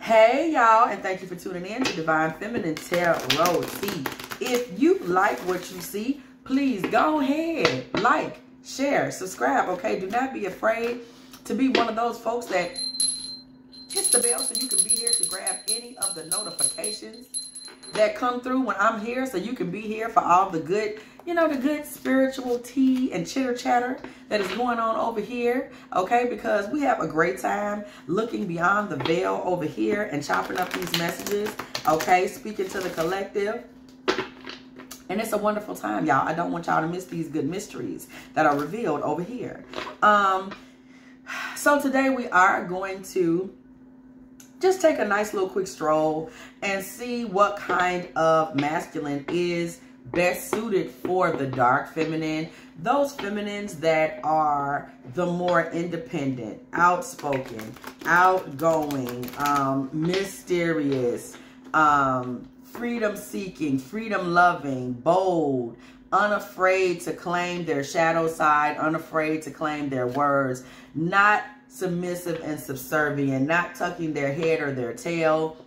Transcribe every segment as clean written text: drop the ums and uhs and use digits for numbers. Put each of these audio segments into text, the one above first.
Hey y'all, and thank you for tuning in to Divine Feminine Tarot. See, if you like what you see, please go ahead, like, share, subscribe, okay? Do not be afraid to be one of those folks that hits the bell so you can be here to grab any of the notifications that come through when I'm here, so you can be here for all the good, you know, the good spiritual tea and chitter chatter that is going on over here, okay? Because we have a great time looking beyond the veil over here and chopping up these messages, okay? Speaking to the collective. And it's a wonderful time, y'all. I don't want y'all to miss these good mysteries that are revealed over here. So today we are going to just take a nice little quick stroll and see what kind of masculine is best suited for the dark feminine. Those feminines that are the more independent, outspoken, outgoing, mysterious, freedom-seeking, freedom-loving, bold, unafraid to claim their shadow side, unafraid to claim their words, not submissive and subservient, not tucking their head or their tail,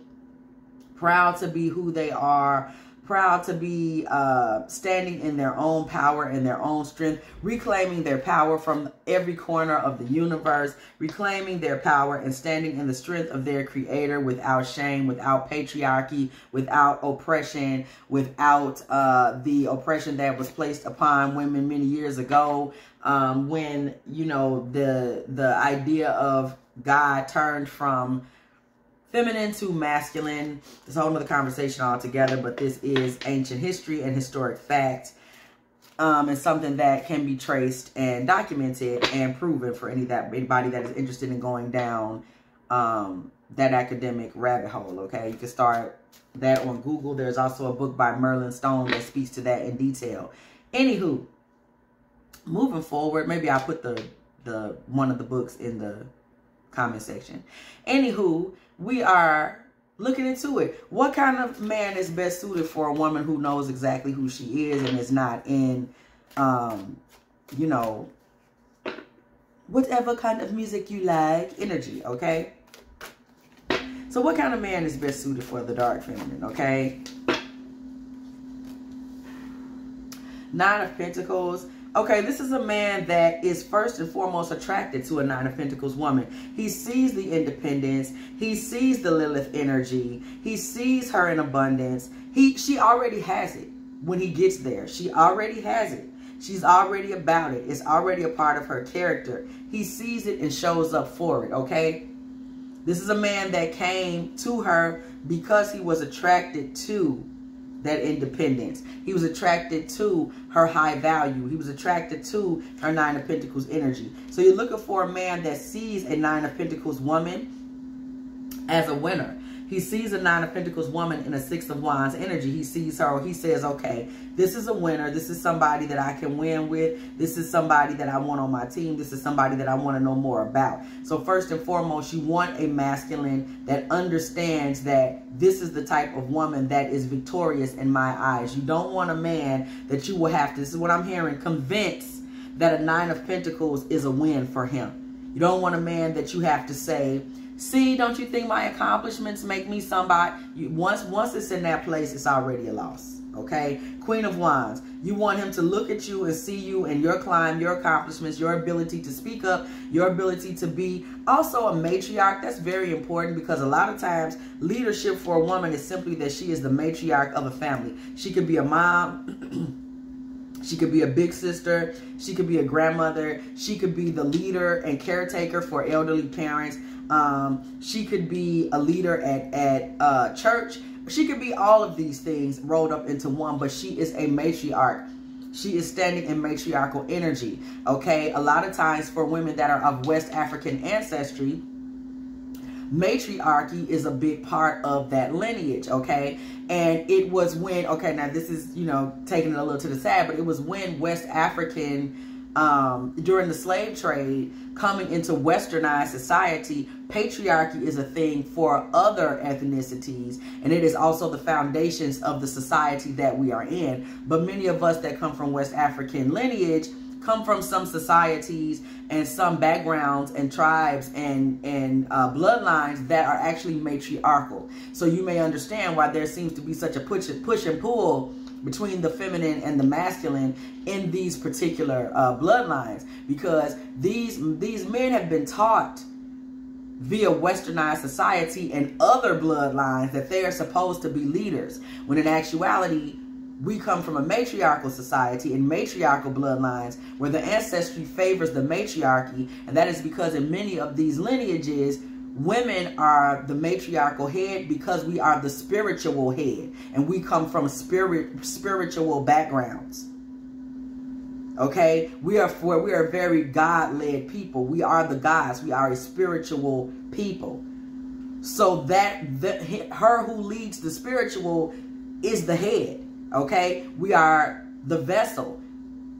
proud to be who they are, proud to be standing in their own power and their own strength, reclaiming their power from every corner of the universe, reclaiming their power and standing in the strength of their creator without shame, without patriarchy, without oppression, without the oppression that was placed upon women many years ago, when, you know, the idea of God turned from feminine to masculine. It's a whole nother conversation altogether, but this is ancient history and historic fact, and something that can be traced and documented and proven for anybody that is interested in going down that academic rabbit hole, okay? You can start that on Google. There's also a book by Merlin Stone that speaks to that in detail. Anywho, moving forward, maybe I'll put the one of the books in the comment section. Anywho, we are looking into it. What kind of man is best suited for a woman who knows exactly who she is and is not in, you know, whatever kind of music you like, energy, okay? So what kind of man is best suited for the dark feminine, okay? Nine of Pentacles. Okay, this is a man that is first and foremost attracted to a Nine of Pentacles woman. He sees the independence. He sees the Lilith energy. He sees her in abundance. She already has it when he gets there. She already has it. She's already about it. It's already a part of her character. He sees it and shows up for it, okay? This is a man that came to her because he was attracted to that independence. He was attracted to her high value. He was attracted to her Nine of Pentacles energy. So you're looking for a man that sees a Nine of Pentacles woman as a winner. He sees a Nine of Pentacles woman in a Six of Wands energy. He sees her, he says, okay, this is a winner. This is somebody that I can win with. This is somebody that I want on my team. This is somebody that I want to know more about. So first and foremost, you want a masculine that understands that this is the type of woman that is victorious in my eyes. You don't want a man that you will have to, this is what I'm hearing, convince that a Nine of Pentacles is a win for him. You don't want a man that you have to say, see, don't you think my accomplishments make me somebody? Once it's in that place, it's already a loss, okay? Queen of Wands, you want him to look at you and see you and your climb, your accomplishments, your ability to speak up, your ability to be also a matriarch. That's very important because a lot of times leadership for a woman is simply that she is the matriarch of a family. She could be a mom. She could be a big sister. She could be a grandmother. She could be the leader and caretaker for elderly parents. She could be a leader at church. She could be all of these things rolled up into one, but she is a matriarch. She is standing in matriarchal energy, okay? A lot of times for women that are of West African ancestry, matriarchy is a big part of that lineage, okay? And it was when, okay, now this is, you know, taking it a little to the side, but it was when West African, during the slave trade, coming into westernized society, patriarchy is a thing for other ethnicities, and it is also the foundations of the society that we are in. But many of us that come from West African lineage, come from some societies and some backgrounds and tribes and bloodlines that are actually matriarchal. So you may understand why there seems to be such a push and pull between the feminine and the masculine in these particular bloodlines, because these men have been taught via westernized society and other bloodlines that they are supposed to be leaders, when in actuality we come from a matriarchal society and matriarchal bloodlines where the ancestry favors the matriarchy, and that is because in many of these lineages women are the matriarchal head because we are the spiritual head and we come from spiritual backgrounds. Okay, we are very God-led people. We are the gods. We are a spiritual people. So her who leads the spiritual is the head. Okay, we are the vessel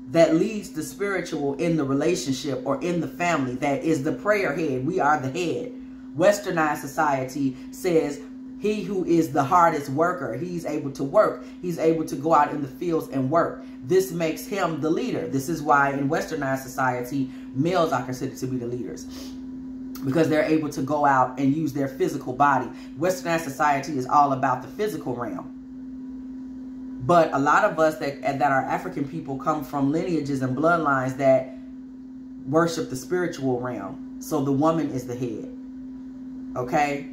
that leads the spiritual in the relationship or in the family. That is the prayer head. We are the head. Westernized society says he who is the hardest worker, he's able to work. He's able to go out in the fields and work. This makes him the leader. This is why in westernized society, males are considered to be the leaders, because they're able to go out and use their physical body. Westernized society is all about the physical realm. But a lot of us that are African people come from lineages and bloodlines that worship the spiritual realm. So the woman is the head. Okay?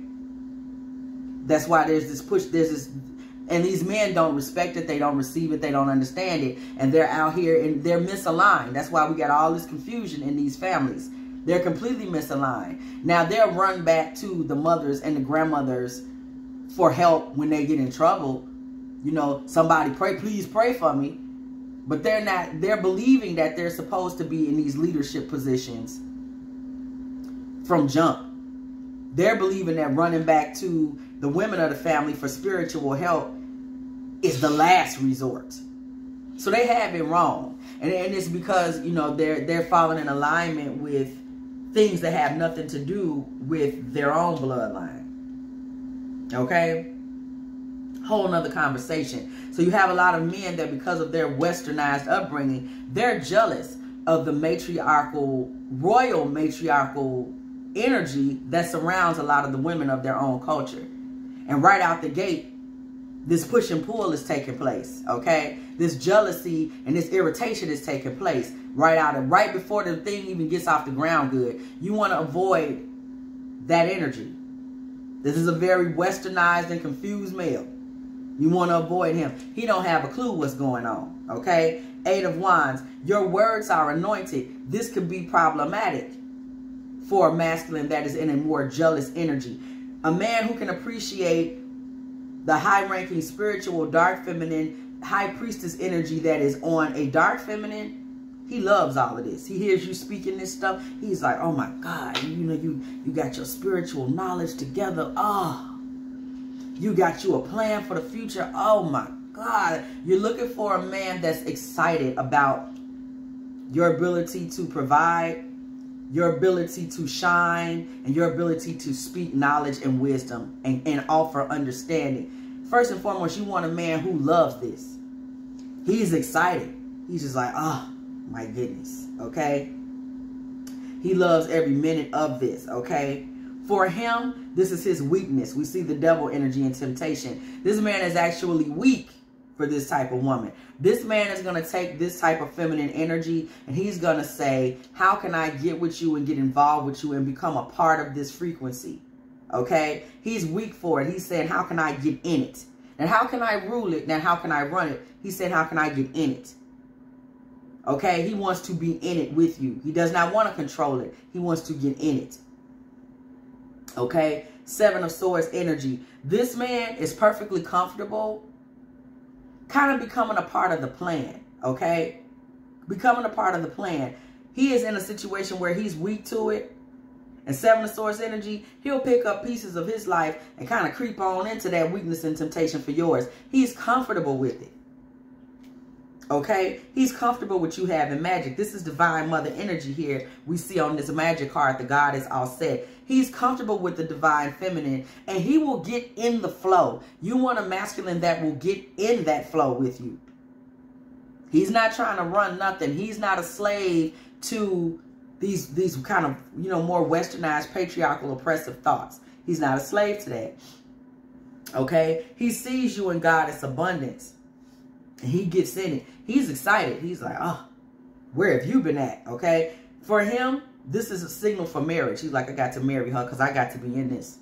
That's why there's this push, and these men don't respect it, they don't receive it, they don't understand it, and they're out here and they're misaligned. That's why we got all this confusion in these families. They're completely misaligned. Now they'll run back to the mothers and the grandmothers for help when they get in trouble. You know, somebody pray, please pray for me. But they're believing that they're supposed to be in these leadership positions from jump. They're believing that running back to the women of the family for spiritual help is the last resort. So they have it wrong. And it's because, you know, they're falling in alignment with things that have nothing to do with their own bloodline. Okay? Whole nother conversation. So you have a lot of men that because of their westernized upbringing, they're jealous of the royal matriarchal energy that surrounds a lot of the women of their own culture. And right out the gate, this push and pull is taking place, okay? This jealousy and this irritation is taking place right before the thing even gets off the ground good. You want to avoid that energy. This is a very westernized and confused male. You want to avoid him. He don't have a clue what's going on, okay? 8 of Wands. Your words are anointed. This could be problematic for a masculine that is in a more jealous energy. A man who can appreciate the high-ranking spiritual dark feminine high priestess energy that is on a dark feminine, he loves all of this. He hears you speaking this stuff. He's like, oh my God, you know, you got your spiritual knowledge together. Oh, you got you a plan for the future. Oh my God. You're looking for a man that's excited about your ability to provide, your ability to shine, and your ability to speak knowledge and wisdom and offer understanding. First and foremost, you want a man who loves this. He's excited. He's just like, oh my goodness, okay? He loves every minute of this, okay? For him, this is his weakness. We see the devil energy and temptation. This man is actually weak for this type of woman. This man is going to take this type of feminine energy and he's going to say, how can I get with you and get involved with you and become a part of this frequency? Okay? He's weak for it. He's saying, how can I get in it? And how can I rule it? Now, how can I run it? He said, how can I get in it? Okay? He wants to be in it with you. He does not want to control it. He wants to get in it. Okay? 7 of Swords energy. This man is perfectly comfortable kind of becoming a part of the plan. Okay? Becoming a part of the plan. He is in a situation where he's weak to it. And 7 of Swords energy, he'll pick up pieces of his life and kind of creep on into that weakness and temptation for yours. He's comfortable with it. Okay? He's comfortable with you having magic. This is divine mother energy here. We see on this magic card, the goddess all set. He's comfortable with the divine feminine and he will get in the flow. You want a masculine that will get in that flow with you. He's not trying to run nothing. He's not a slave to these kind of, you know, more westernized, patriarchal, oppressive thoughts. He's not a slave to that. Okay? He sees you in goddess abundance. And he gets in it. He's excited. He's like, oh, where have you been at? Okay? For him, this is a signal for marriage. He's like, I got to marry her because I got to be in this.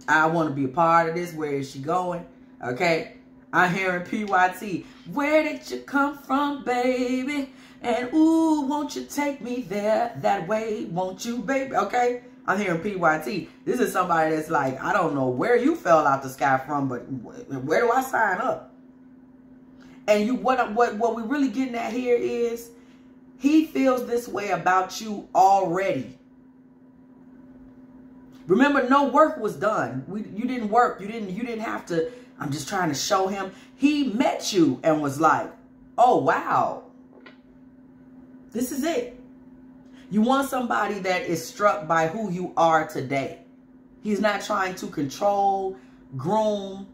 I want to be a part of this. Where is she going? Okay? I'm hearing PYT. Where did you come from, baby? And ooh, won't you take me there that way? Won't you, baby? Okay? I'm hearing PYT. This is somebody that's like, I don't know where you fell out the sky from, but where do I sign up? And what we're really getting at here is he feels this way about you already. Remember, no work was done. You didn't work. You didn't have to. I'm just trying to show him. He met you and was like, oh, wow. This is it. You want somebody that is struck by who you are today. He's not trying to control, groom,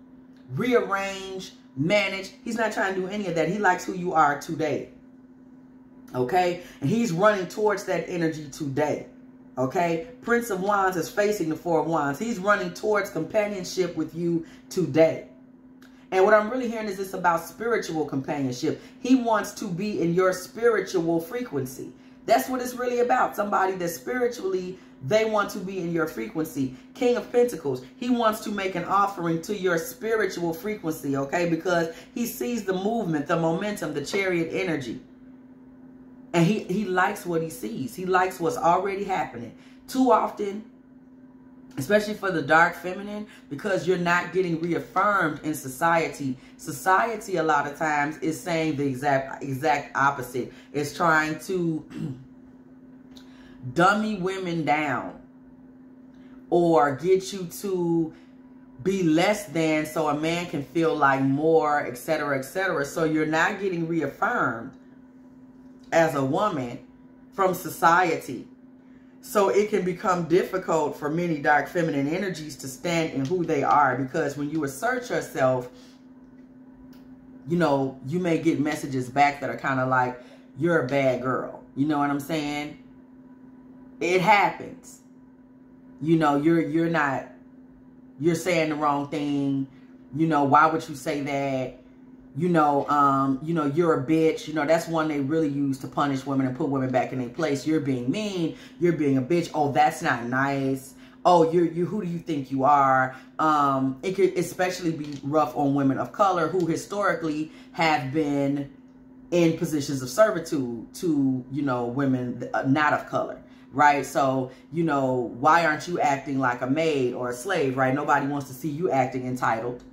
rearrange, manage. He's not trying to do any of that. He likes who you are today. Okay? And he's running towards that energy today. Okay? Prince of Wands is facing the Four of Wands. He's running towards companionship with you today. And what I'm really hearing is this about spiritual companionship. He wants to be in your spiritual frequency. That's what it's really about. Somebody that spiritually, they want to be in your frequency. King of Pentacles, he wants to make an offering to your spiritual frequency, okay? Because he sees the movement, the momentum, the chariot energy. And he likes what he sees. He likes what's already happening. Too often, especially for the dark feminine, because you're not getting reaffirmed in society. Society, a lot of times, is saying the exact opposite. It's trying to dummy women down or get you to be less than so a man can feel like more, etc., etc. So you're not getting reaffirmed as a woman from society. So it can become difficult for many dark feminine energies to stand in who they are, because when you assert yourself, you know, you may get messages back that are kind of like, you're a bad girl. You know what I'm saying? It happens. You know, you're saying the wrong thing. You know, why would you say that? You know, you're a bitch. You know, that's one they really use to punish women and put women back in their place. You're being mean. You're being a bitch. Oh, that's not nice. Oh, you who do you think you are? It could especially be rough on women of color who historically have been in positions of servitude to, you know, women not of color. Right? So, you know, why aren't you acting like a maid or a slave? Right? Nobody wants to see you acting entitled.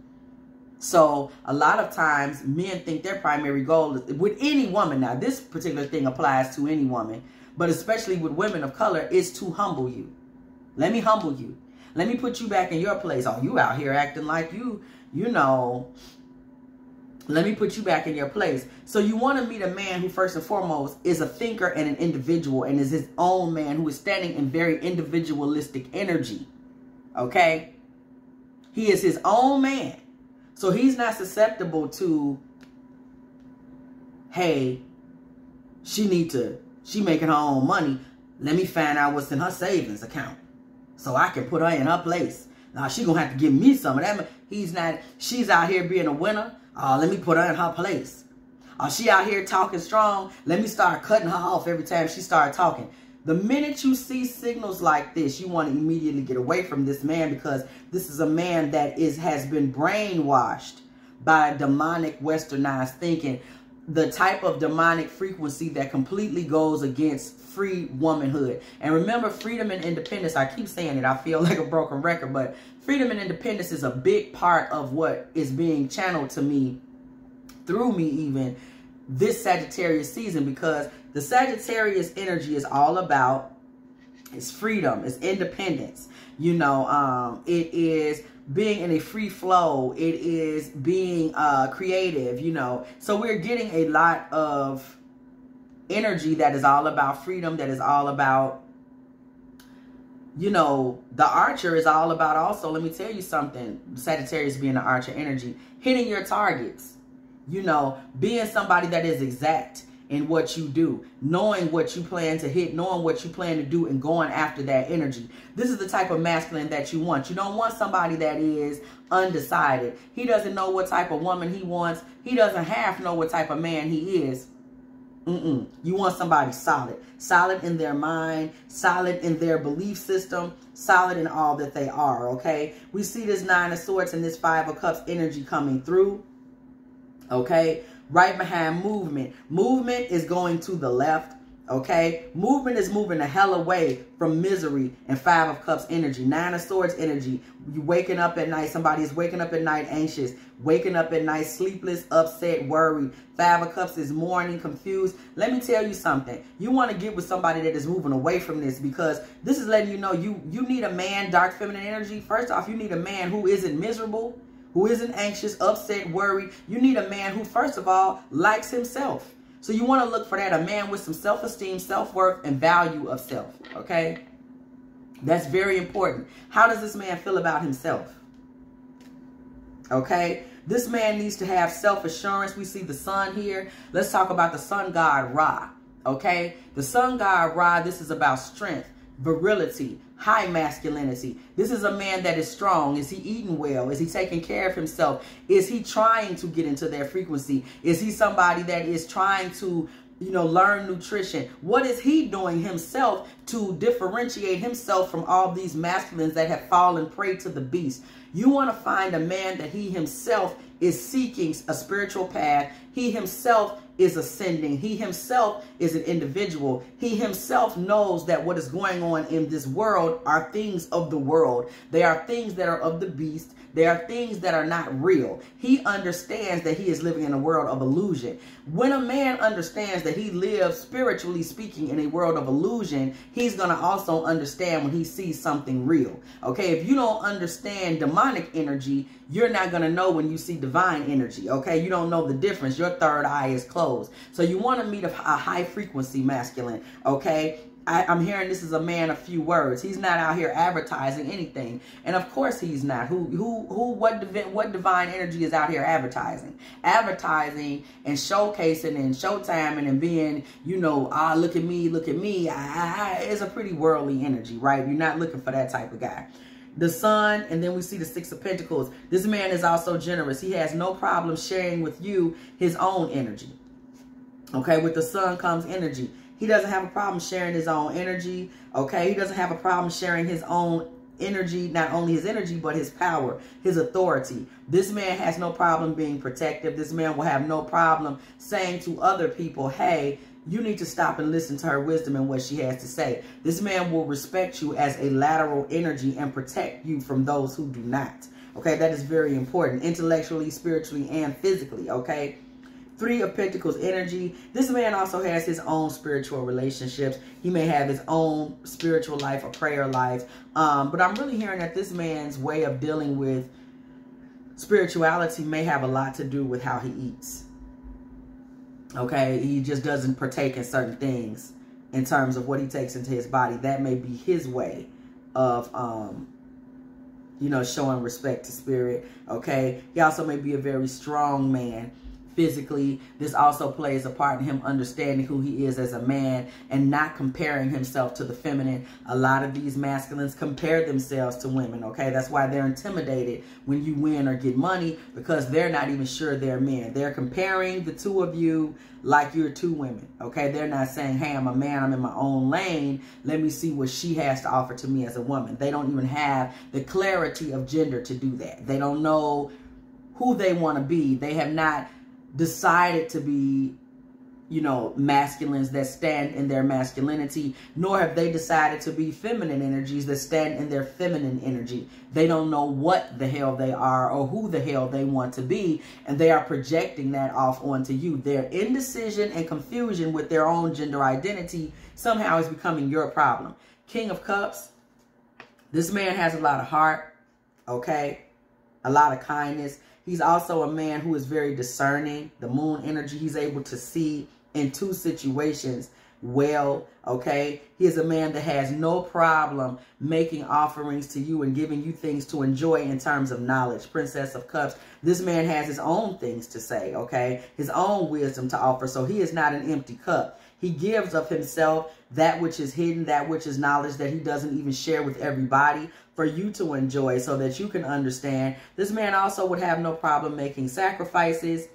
So a lot of times men think their primary goal is, with any woman, now this particular thing applies to any woman, but especially with women of color, is to humble you. Let me humble you. Let me put you back in your place. Oh, you out here acting like you know. Let me put you back in your place. So you want to meet a man who first and foremost is a thinker and an individual and is his own man, who is standing in very individualistic energy. Okay? He is his own man. So he's not susceptible to, hey, she making her own money. Let me find out what's in her savings account so I can put her in her place. Now she gonna have to give me some of that. She's out here being a winner. Let me put her in her place. She out here talking strong. Let me start cutting her off every time she starts talking. The minute you see signals like this, you want to immediately get away from this man, because this is a man that has been brainwashed by demonic westernized thinking, the type of demonic frequency that completely goes against free womanhood. And remember, freedom and independence, I keep saying it, I feel like a broken record, but freedom and independence is a big part of what is being channeled to me, through me even, this Sagittarius season, because the Sagittarius energy is all about, it's freedom, it's independence. You know, it is being in a free flow. It is being creative, you know. So we're getting a lot of energy that is all about freedom, that is all about, you know, the Archer is all about also, let me tell you something, Sagittarius being the Archer energy, hitting your targets. you know, being somebody that is exact in what you do, knowing what you plan to hit, knowing what you plan to do, and going after that energy. This is the type of masculine that you want. You don't want somebody that is undecided. He doesn't know what type of woman he wants. He doesn't half know what type of man he is. You want somebody solid. Solid in their mind, solid in their belief system, solid in all that they are, okay? We see this 9 of Swords and this 5 of Cups energy coming through, okay? Right behind movement. Movement is going to the left, okay? Movement is moving the hell away from misery and 5 of Cups energy. 9 of Swords energy. You waking up at night. Somebody is waking up at night anxious. Waking up at night sleepless, upset, worried. 5 of Cups is mourning, confused. Let me tell you something. You want to get with somebody that is moving away from this, because this is letting you know you need a man, dark feminine energy. First off, you need a man who isn't miserable, who isn't anxious, upset, worried. You need a man who, first of all, likes himself. So you want to look for that, a man with some self-esteem, self-worth, and value of self, okay? That's very important. How does this man feel about himself? Okay? This man needs to have self-assurance. We see the sun here. Let's talk about the sun god Ra, okay? The sun god Ra, this is about strength, virility, high masculinity. This is a man that is strong. Is he eating well? Is he taking care of himself? Is he trying to get into their frequency? Is he somebody that is trying to, you know, learn nutrition? What is he doing himself to differentiate himself from all these masculines that have fallen prey to the beast? You want to find a man that he himself is seeking a spiritual path. He himself is ascending. He himself is an individual. He himself knows that what is going on in this world are things of the world. They are things that are of the beast. They are things that are not real. He understands that he is living in a world of illusion. When a man understands that he lives, spiritually speaking, in a world of illusion, he's going to also understand when he sees something real. Okay, if you don't understand demonic energy, you're not going to know when you see divine energy. Okay, you don't know the difference. Your third eye is closed. So you want to meet a high frequency masculine. Okay, I'm hearing this is a man of few words. He's not out here advertising anything. And of course he's not. What divine energy is out here advertising? Advertising and showcasing and showtiming and being, you know, look at me, is a pretty worldly energy, right? You're not looking for that type of guy. The sun, and then we see the 6 of Pentacles. This man is also generous. He has no problem sharing with you his own energy. Okay, with the sun comes energy. He doesn't have a problem sharing his own energy, okay? He doesn't have a problem sharing his own energy, not only his energy, but his power, his authority. This man has no problem being protective. This man will have no problem saying to other people, hey, you need to stop and listen to her wisdom and what she has to say. This man will respect you as a lateral energy and protect you from those who do not. Okay, that is very important, intellectually, spiritually, and physically, okay? 3 of Pentacles energy. This man also has his own spiritual relationships. He may have his own spiritual life or prayer life. But I'm really hearing that this man's way of dealing with spirituality may have a lot to do with how he eats. Okay, he just doesn't partake in certain things in terms of what he takes into his body. That may be his way of, you know, showing respect to spirit. Okay, he also may be a very strong man. Physically, this also plays a part in him understanding who he is as a man and not comparing himself to the feminine. A lot of these masculines compare themselves to women, okay? That's why they're intimidated when you win or get money, because they're not even sure they're men. They're comparing the two of you like you're two women, okay? They're not saying, hey, I'm a man, I'm in my own lane. Let me see what she has to offer to me as a woman. They don't even have the clarity of gender to do that. They don't know who they want to be. They have not decided to be, you know, masculines that stand in their masculinity, nor have they decided to be feminine energies that stand in their feminine energy. They don't know what the hell they are or who the hell they want to be, and they are projecting that off onto you. Their indecision and confusion with their own gender identity somehow is becoming your problem. King of Cups, this man has a lot of heart, okay? A lot of kindness. He's also a man who is very discerning. The moon energy, he's able to see in 2 situations well, okay? He is a man that has no problem making offerings to you and giving you things to enjoy in terms of knowledge. Princess of Cups. This man has his own things to say, okay? His own wisdom to offer. So he is not an empty cup. He gives of himself that which is hidden, that which is knowledge that he doesn't even share with everybody for you to enjoy so that you can understand. This man also would have no problem making sacrifices,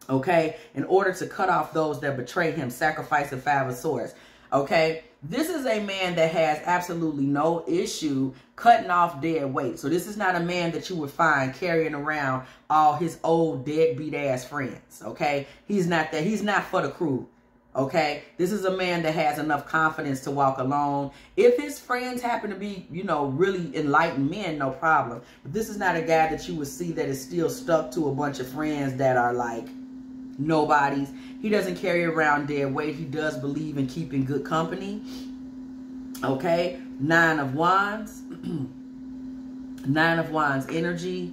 okay, in order to cut off those that betray him. Sacrifice of 5 of Swords, okay? This is a man that has absolutely no issue cutting off dead weight. So this is not a man that you would find carrying around all his old deadbeat ass friends, okay? He's not that. He's not for the crew, okay? This is a man that has enough confidence to walk alone. If his friends happen to be, you know, really enlightened men, no problem. But this is not a guy that you would see that is still stuck to a bunch of friends that are like nobodies. He doesn't carry around dead weight. He does believe in keeping good company. Okay. 9 of Wands. 9 of Wands energy.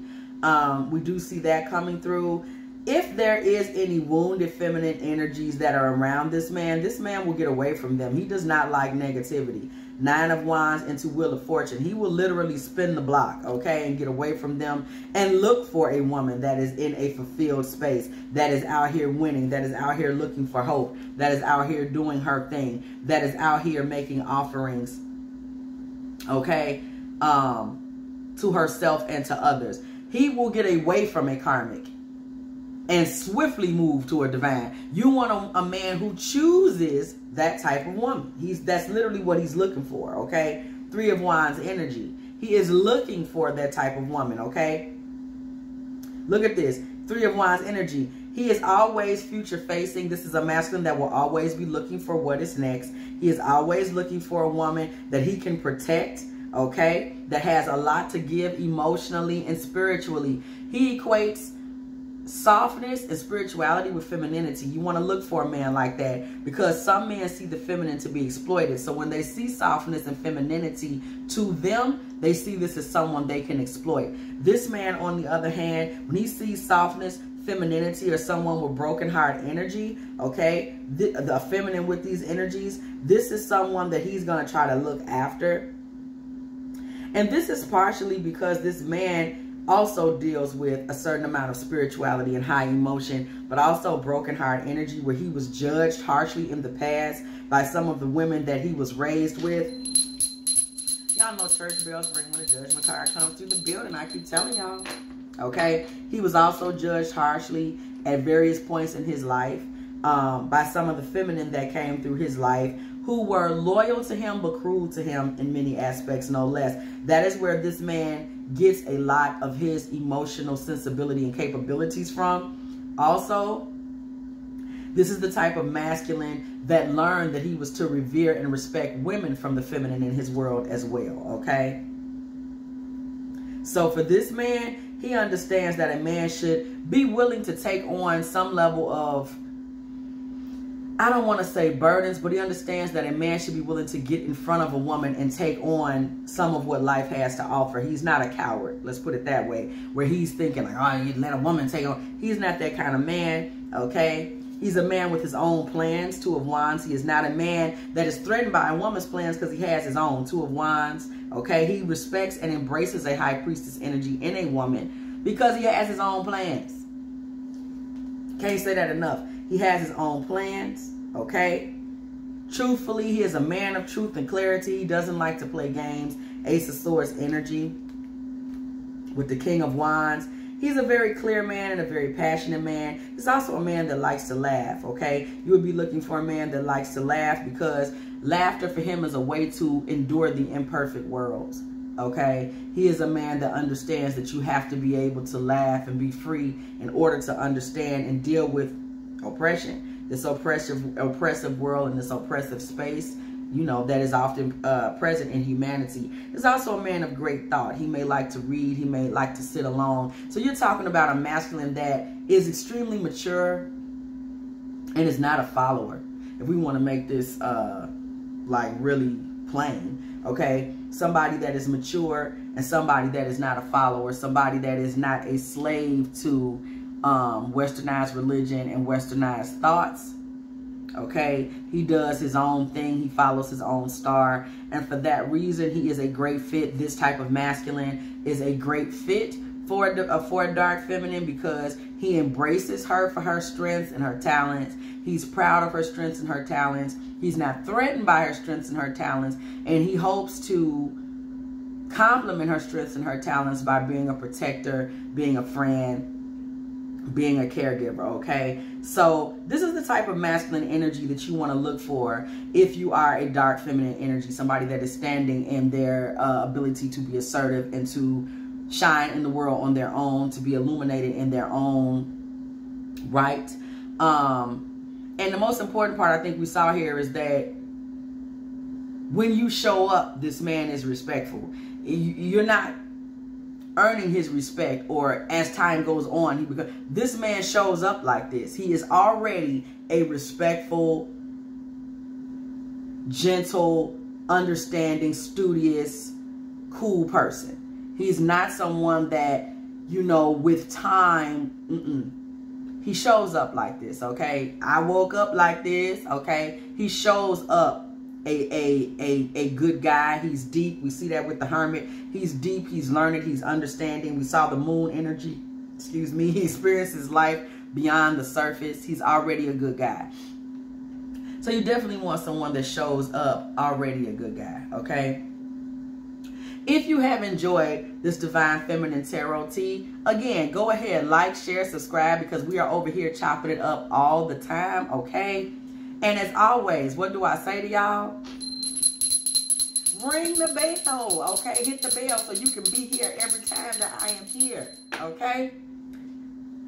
We do see that coming through. If there is any wounded feminine energies that are around this man will get away from them. He does not like negativity. 9 of Wands into Wheel of Fortune. He will literally spin the block, okay, and get away from them and look for a woman that is in a fulfilled space, that is out here winning, that is out here looking for hope, that is out here doing her thing, that is out here making offerings, okay, to herself and to others. He will get away from a karmic and swiftly move to a divine. You want a man who chooses that type of woman. That's literally what he's looking for, okay? 3 of Wands energy. He is looking for that type of woman, okay? Look at this. 3 of Wands energy. He is always future facing. This is a masculine that will always be looking for what is next. He is always looking for a woman that he can protect, okay? That has a lot to give emotionally and spiritually. He equates softness and spirituality with femininity. You want to look for a man like that because some men see the feminine to be exploited. So when they see softness and femininity to them, they see this as someone they can exploit. This man, on the other hand, when he sees softness, femininity, or someone with broken heart energy, okay, the feminine with these energies, this is someone that he's going to try to look after. And this is partially because this man also deals with a certain amount of spirituality and high emotion, but also broken heart energy, where he was judged harshly in the past by some of the women that he was raised with. Y'all know church bells ring when the judgment card comes through the building. I keep telling y'all, okay? He was also judged harshly at various points in his life by some of the feminine that came through his life, who were loyal to him but cruel to him in many aspects, no less. That is where this man gets a lot of his emotional sensibility and capabilities from. Also, this is the type of masculine that learned that he was to revere and respect women from the feminine in his world as well, okay? So for this man, he understands that a man should be willing to take on some level of, I don't want to say burdens, but he understands that a man should be willing to get in front of a woman and take on some of what life has to offer. He's not a coward, let's put it that way, where he's thinking like, oh, you let a woman take on. He's not that kind of man, okay? He's a man with his own plans. 2 of Wands. He is not a man that is threatened by a woman's plans because he has his own. 2 of Wands, okay? He respects and embraces a high priestess energy in a woman because he has his own plans. Can't say that enough. He has his own plans, okay? Truthfully, he is a man of truth and clarity. He doesn't like to play games. Ace of Swords energy with the King of Wands. He's a very clear man and a very passionate man. He's also a man that likes to laugh, okay? You would be looking for a man that likes to laugh because laughter for him is a way to endure the imperfect world, okay? He is a man that understands that you have to be able to laugh and be free in order to understand and deal with oppression, this oppressive world and this oppressive space, you know, that is often present in humanity. He's also a man of great thought. He may like to read. He may like to sit alone. So you're talking about a masculine that is extremely mature and is not a follower. If we want to make this like really plain, okay? Somebody that is mature and somebody that is not a follower. Somebody that is not a slave to westernized religion and westernized thoughts, Okay, he does his own thing. He follows his own star. And for that reason, he is a great fit. This type of masculine is a great fit for a dark feminine, because he embraces her for her strengths and her talents. He's proud of her strengths and her talents. He's not threatened by her strengths and her talents. And he hopes to complement her strengths and her talents by being a protector, being a friend, being a caregiver, okay? So this is the type of masculine energy that you want to look for if you are a dark feminine energy, somebody that is standing in their ability to be assertive and to shine in the world on their own, to be illuminated in their own right. And the most important part I think we saw here is that when you show up, this man is respectful. You're not earning his respect, or as time goes on, because this man shows up like this. He is already a respectful, gentle, understanding, studious, cool person. He's not someone that, you know, with time, he shows up like this, okay? I woke up like this, okay? He shows up a good guy. He's deep. We see that with the Hermit. He's deep. He's learned. He's understanding. We saw the moon energy. Excuse me. He experiences life beyond the surface. He's already a good guy. So you definitely want someone that shows up already a good guy, okay? If you have enjoyed this Divine Feminine Tarot Tea, again, go ahead, like, share, subscribe, because we are over here chopping it up all the time, okay? And as always, what do I say to y'all? Ring the bell, okay? Hit the bell so you can be here every time that I am here, okay?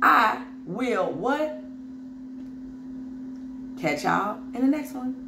I will what? Catch y'all in the next one.